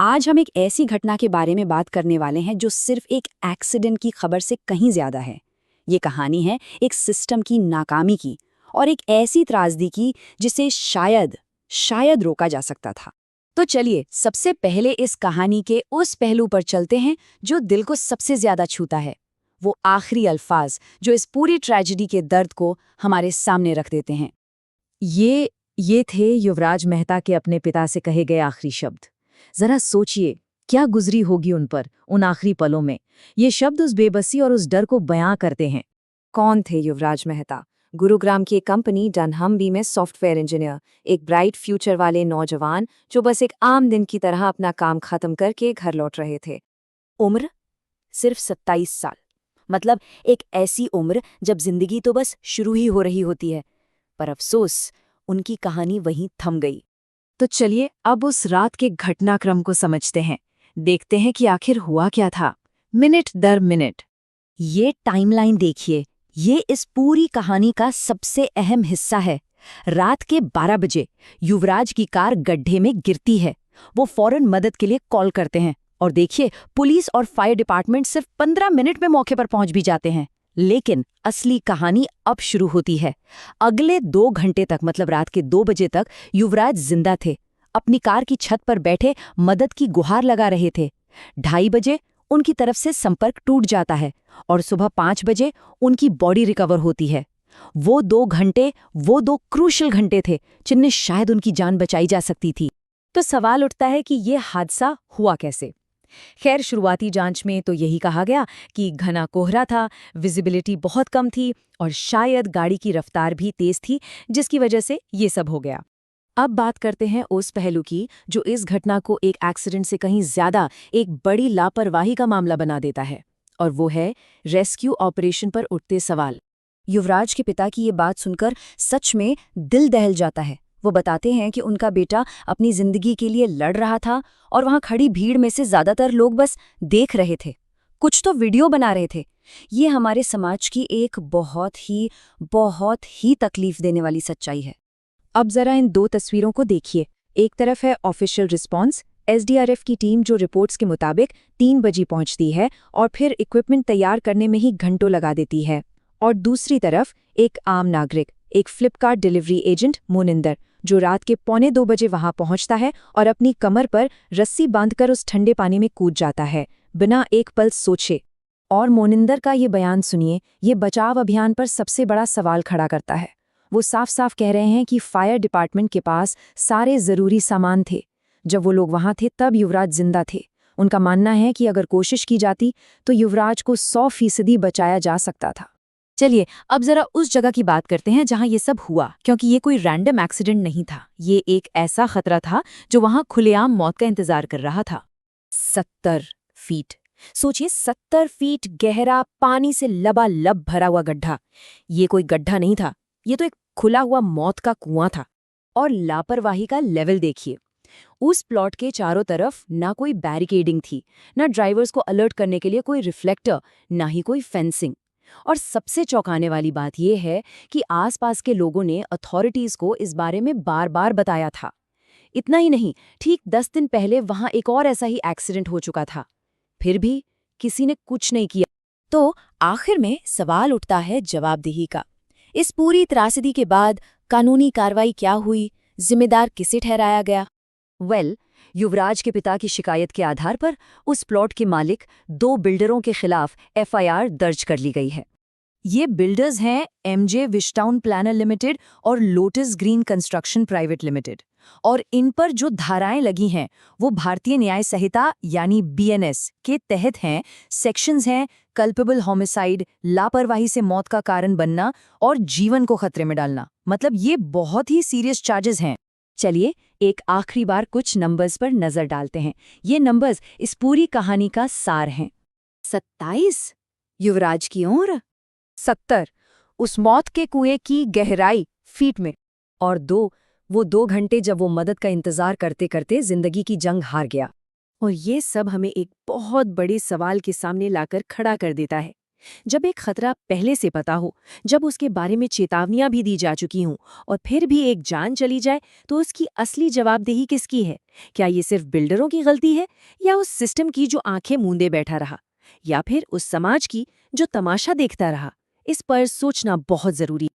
आज हम एक ऐसी घटना के बारे में बात करने वाले हैं जो सिर्फ एक एक्सीडेंट की खबर से कहीं ज्यादा है। ये कहानी है एक सिस्टम की नाकामी की और एक ऐसी त्रासदी की जिसे शायद रोका जा सकता था। तो चलिए सबसे पहले इस कहानी के उस पहलू पर चलते हैं जो दिल को सबसे ज्यादा छूता है। वो आखिरी अल्फाज जो इस पूरी ट्रेजेडी के दर्द को हमारे सामने रख देते हैं। ये थे युवराज मेहता के अपने पिता से कहे गए आखिरी शब्द। जरा सोचिए क्या गुजरी होगी उन पर उन आखिरी पलों में। ये शब्द उस बेबसी और उस डर को बयां करते हैं। कौन थे युवराज मेहता? गुरुग्राम की एक कंपनी डनहम्बी में सॉफ्टवेयर इंजीनियर, एक ब्राइट फ्यूचर वाले नौजवान जो बस एक आम दिन की तरह अपना काम खत्म करके घर लौट रहे थे। उम्र सिर्फ 27 साल, मतलब एक ऐसी उम्र जब जिंदगी तो बस शुरू ही हो रही होती है। पर अफसोस उनकी कहानी वहीं थम गई। तो चलिए अब उस रात के घटनाक्रम को समझते हैं, देखते हैं कि आखिर हुआ क्या था मिनट दर मिनट। ये टाइमलाइन देखिए, ये इस पूरी कहानी का सबसे अहम हिस्सा है। रात के 12 बजे युवराज की कार गड्ढे में गिरती है। वो फौरन मदद के लिए कॉल करते हैं और देखिए पुलिस और फायर डिपार्टमेंट सिर्फ 15 मिनट में मौके पर पहुंच भी जाते हैं। लेकिन असली कहानी अब शुरू होती है। अगले 2 घंटे तक, मतलब रात के 2 बजे तक युवराज जिंदा थे, अपनी कार की छत पर बैठे मदद की गुहार लगा रहे थे। 2:30 बजे उनकी तरफ से संपर्क टूट जाता है और सुबह 5 बजे उनकी बॉडी रिकवर होती है। वो 2 क्रूशल घंटे थे जिनमें शायद उनकी जान बचाई जा सकती थी। तो सवाल उठता है कि ये हादसा हुआ कैसे? खैर, शुरुआती जांच में तो यही कहा गया कि घना कोहरा था, विजिबिलिटी बहुत कम थी और शायद गाड़ी की रफ्तार भी तेज थी, जिसकी वजह से ये सब हो गया। अब बात करते हैं उस पहलू की जो इस घटना को एक एक्सीडेंट से कहीं ज्यादा एक बड़ी लापरवाही का मामला बना देता है, और वो है रेस्क्यू ऑपरेशन पर उठते सवाल। युवराज के पिता की ये बात सुनकर सच में दिल दहल जाता है। वो बताते हैं कि उनका बेटा अपनी जिंदगी के लिए लड़ रहा था और वहां खड़ी भीड़ में से ज्यादातर लोग बस देख रहे थे, कुछ तो वीडियो बना रहे थे। ये हमारे समाज की एक बहुत ही तकलीफ देने वाली सच्चाई है। अब जरा इन 2 तस्वीरों को देखिए। एक तरफ है ऑफिशियल रिस्पॉन्स, एसडीआरएफ की टीम जो रिपोर्ट्स के मुताबिक 3 बजे पहुंचती है और फिर इक्विपमेंट तैयार करने में ही घंटों लगा देती है। और दूसरी तरफ एक आम नागरिक, एक फ्लिपकार्ट डिलीवरी एजेंट मोनिंदर, जो रात के 1:45 बजे वहां पहुंचता है और अपनी कमर पर रस्सी बांधकर उस ठंडे पानी में कूद जाता है बिना एक पल सोचे। और मोनिंदर का ये बयान सुनिए, ये बचाव अभियान पर सबसे बड़ा सवाल खड़ा करता है। वो साफ साफ कह रहे हैं कि फायर डिपार्टमेंट के पास सारे जरूरी सामान थे। जब वो लोग वहां थे तब युवराज जिंदा थे। उनका मानना है कि अगर कोशिश की जाती तो युवराज को 100% बचाया जा सकता था। चलिए अब जरा उस जगह की बात करते हैं जहां ये सब हुआ, क्योंकि ये कोई रैंडम एक्सीडेंट नहीं था। ये एक ऐसा खतरा था जो वहां खुलेआम मौत का इंतजार कर रहा था। 70 फीट, सोचिए 70 फीट गहरा, पानी से लबालब भरा हुआ गड्ढा। ये कोई गड्ढा नहीं था, ये तो एक खुला हुआ मौत का कुआं था। और लापरवाही का लेवल देखिए, उस प्लॉट के चारों तरफ ना कोई बैरिकेडिंग थी, ना ड्राइवर्स को अलर्ट करने के लिए कोई रिफ्लेक्टर, ना ही कोई फेंसिंग। और सबसे चौंकाने वाली बात यह है कि आसपास के लोगों ने अथॉरिटीज को इस बारे में बार बार बताया था। इतना ही नहीं, ठीक 10 दिन पहले वहां एक और ऐसा ही एक्सीडेंट हो चुका था, फिर भी किसी ने कुछ नहीं किया। तो आखिर में सवाल उठता है जवाबदेही का। इस पूरी त्रासदी के बाद कानूनी कार्रवाई क्या हुई? जिम्मेदार किसे ठहराया गया? युवराज के पिता की शिकायत के आधार पर उस प्लॉट के मालिक 2 बिल्डरों के खिलाफ एफआईआर दर्ज कर ली गई है। ये बिल्डर्स हैं एमजे विस्टाउन प्लानर लिमिटेड और lotus green construction private limited. और इन पर जो धाराएं लगी हैं वो भारतीय न्याय संहिता यानी बीएनएस के तहत हैं। सेक्शंस हैं कल्पेबल होमिसाइड, लापरवाही से मौत का कारण बनना और जीवन को खतरे में डालना। मतलब ये बहुत ही सीरियस चार्जेस हैं। चलिए एक आखिरी बार कुछ नंबर्स पर नजर डालते हैं। ये नंबर्स इस पूरी कहानी का सार हैं। 27 युवराज की उम्र, 70 उस मौत के कुएं की गहराई फीट में, और 2 घंटे जब वो मदद का इंतजार करते करते जिंदगी की जंग हार गया। और ये सब हमें एक बहुत बड़े सवाल के सामने लाकर खड़ा कर देता है जब एक खतरा पहले से पता हो, जब उसके बारे में चेतावनियां भी दी जा चुकी हों और फिर भी एक जान चली जाए, तो उसकी असली जवाबदेही किसकी है? क्या ये सिर्फ बिल्डरों की गलती है, या उस सिस्टम की जो आंखें मूंदे बैठा रहा, या फिर उस समाज की जो तमाशा देखता रहा? इस पर सोचना बहुत जरूरी है।